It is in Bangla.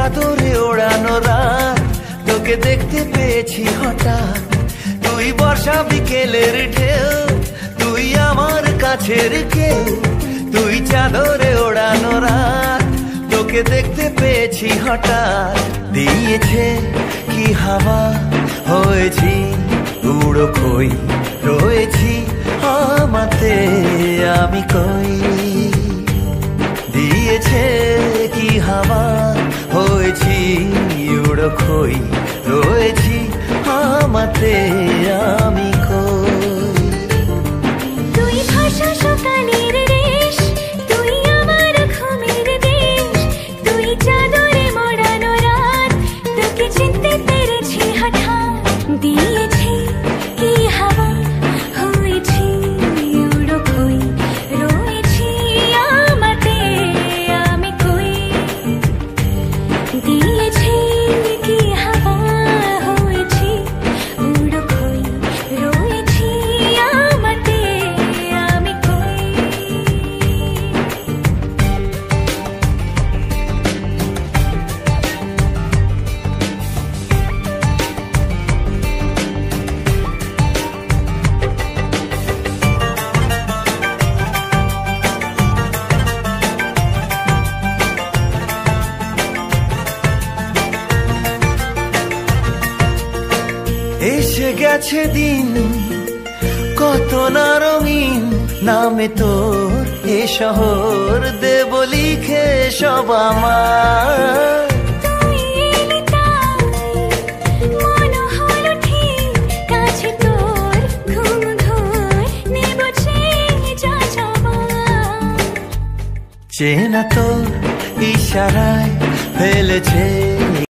চাদরে ওড়ানো রাত, তোকে দেখতে পেয়েছি হঠাৎ। তুই বর্ষা বিকেলের ঢেউ, তুই আমার কাছের কেউ। তুই চাদরে ওড়ানো রাত, তোকে দেখতে পেয়েছি হঠাৎ। দিয়েছে কি হাওয়া, হয়েছি উড়ো কই, রয়েছি আমাতে আমি কই। দিয়েছে কি হাওয়া, হয়েছি উড়ো কই, রয়েছি আমাতে আমি কই। তুই ভাষা সকালের রেশ, তুই আমার ঘুমের দেশ। তুই চাদরে মোড়ানো রাত, তোকে চিনতে পেরেছি হঠাৎ। দিয়েছি কি হাওয়া, হয়েছি উড়ো কই, রয়েছি আমাতে আমি কই। দিয়েছি কি হাওয়া, হয়েছি উড়ো কই, রয়েছি আমাতে আমি কই। এসে গেছে দিন কত না রঙিন, নামে তোর এ শহর দেব লিখে সব আমার। তুই এলি তাই মন হলো ঠিক, কাছে তোর ঘুম ঘুর নেব যা যাবার। চেনা তোর ইশারায় ফেলেছে